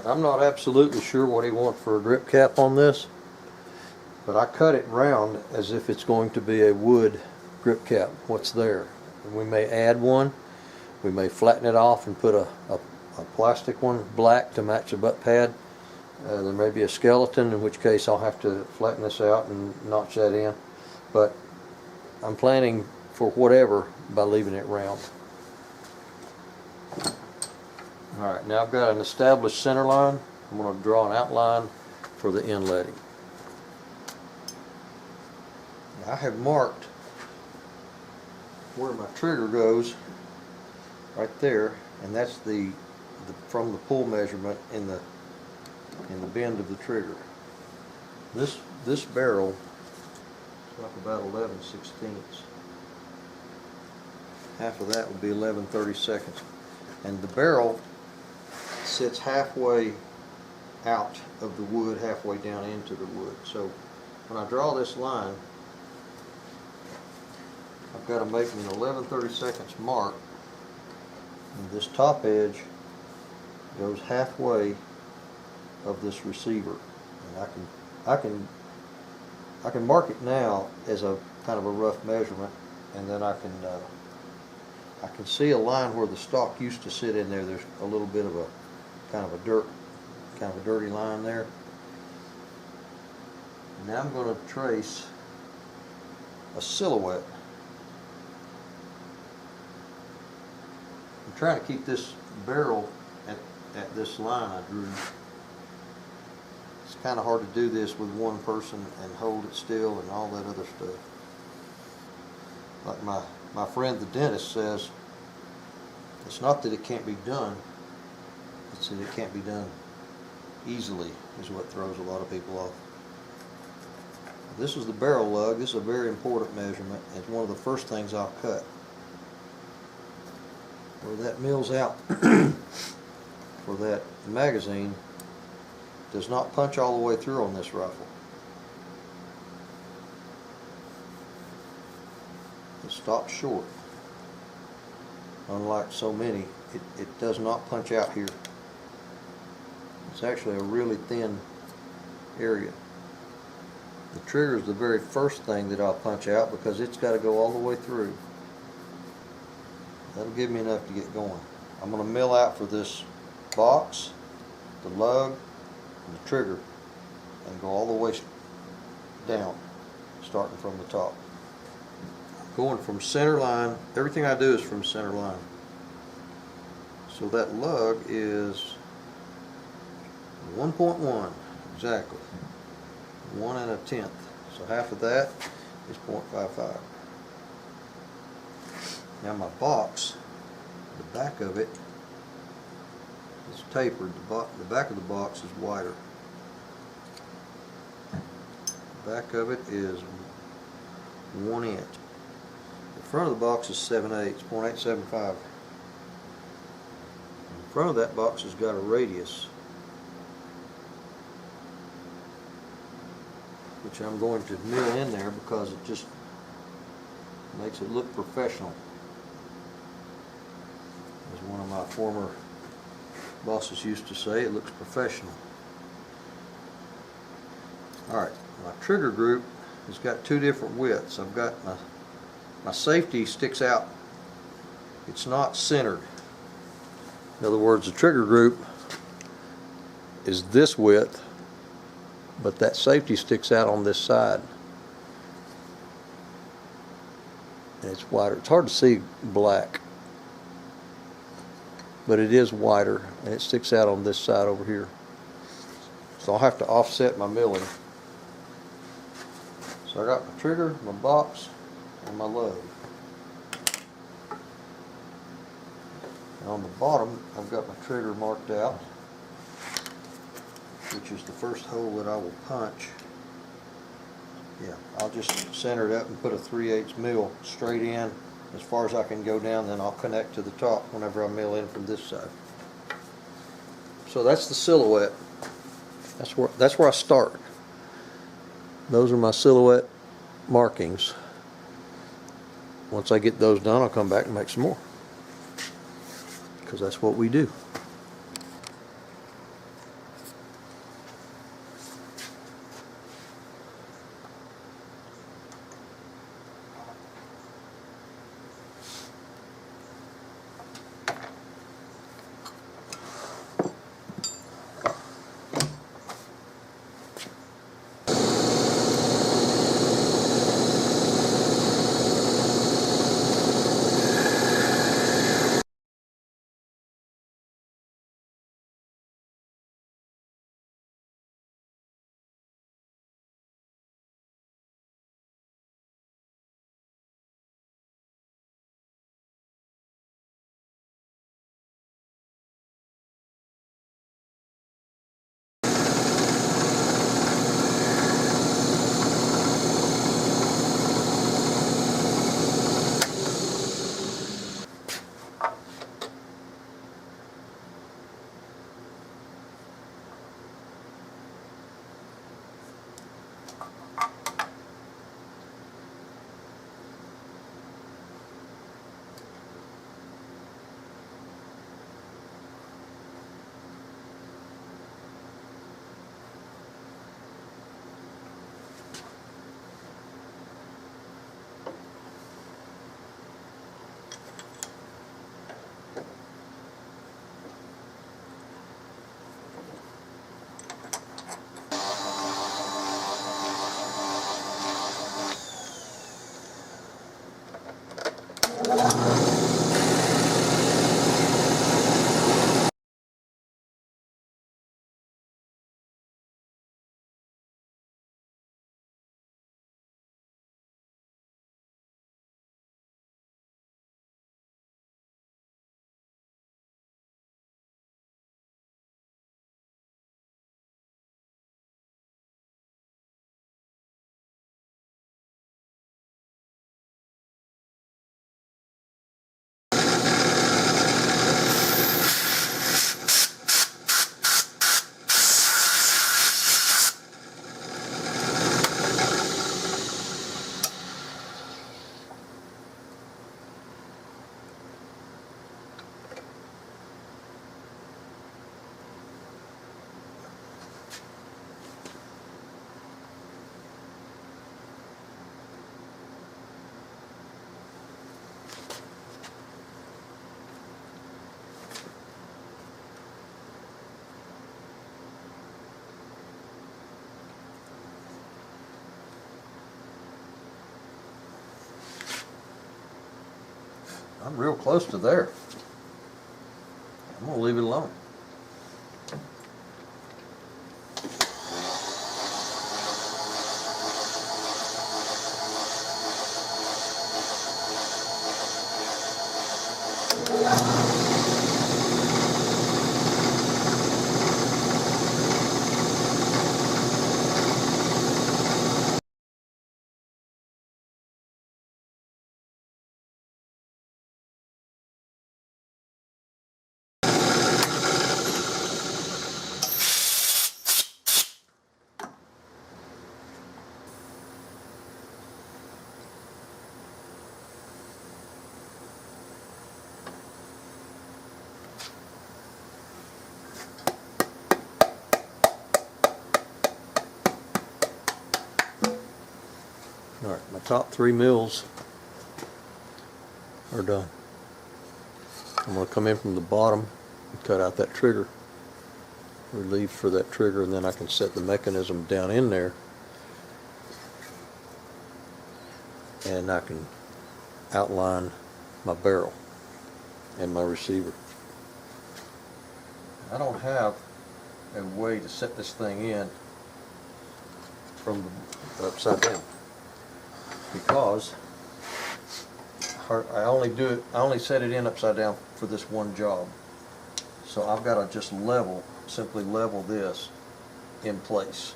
I'm not absolutely sure what he wants for a grip cap on this, but I cut it round as if it's going to be a wood grip cap, what's there. And we may add one, we may flatten it off and put a plastic one, black, to match the butt pad. There may be a skeleton, in which case I'll have to flatten this out and notch that in. But I'm planning for whatever by leaving it round. Alright, now I've got an established center line. I'm going to draw an outline for the inletting. I have marked where my trigger goes right there, and that's the from the pull measurement in the bend of the trigger. This barrel is like about 11/16. Half of that would be 11/32, and the barrel sits halfway out of the wood, halfway down into the wood. So when I draw this line, I've got to make me an 11/32 mark, and this top edge goes halfway of this receiver. And I can mark it now as a kind of a rough measurement, and then I can see a line where the stock used to sit in there. There's a little bit of a kind of a dirty line there. Now I'm going to trace a silhouette. I'm trying to keep this barrel at this line I drew. It's kind of hard to do this with one person and hold it still and all that other stuff. Like my friend the dentist says, it's not that it can't be done, it's that it can't be done easily, is what throws a lot of people off. This is the barrel lug. This is a very important measurement. It's one of the first things I'll cut. Where that mills out for that magazine does not punch all the way through on this rifle. It stops short. Unlike so many, it does not punch out here. It's actually a really thin area. The trigger is the very first thing that I'll punch out because it's got to go all the way through. That'll give me enough to get going. I'm going to mill out for this box, the lug, and the trigger, and go all the way down, starting from the top. Going from center line. Everything I do is from center line. So that lug is 1.1 exactly. 1 1/10. So half of that is 0.55. Now my box, the back of it is tapered. The back of the box is wider. The back of it is 1 inch. The front of the box is 7/8, 0.875. In front of that box has got a radius, which I'm going to mill in there because it just makes it look professional. As one of my former bosses used to say, it looks professional. Alright, my trigger group has got two different widths. I've got my safety sticks out. It's not centered. In other words, the trigger group is this width, but that safety sticks out on this side. And it's wider. It's hard to see black, but it is wider, and it sticks out on this side over here. So I'll have to offset my milling. So I got my trigger, my box, and my lug. And on the bottom, I've got my trigger marked out, which is the first hole that I will punch. Yeah, I'll just center it up and put a 3/8 mil straight in as far as I can go down, then I'll connect to the top whenever I mill in from this side. So that's the silhouette. That's where I start. Those are my silhouette markings. Once I get those done, I'll come back and make some more, because that's what we do. I'm real close to there. I'm gonna leave it alone. All right, my top 3 mills are done. I'm going to come in from the bottom and cut out that trigger, relieve for that trigger, and then I can set the mechanism down in there, and I can outline my barrel and my receiver. I don't have a way to set this thing in from the upside down, because I only set it in upside down for this one job. So I've got to just simply level this in place.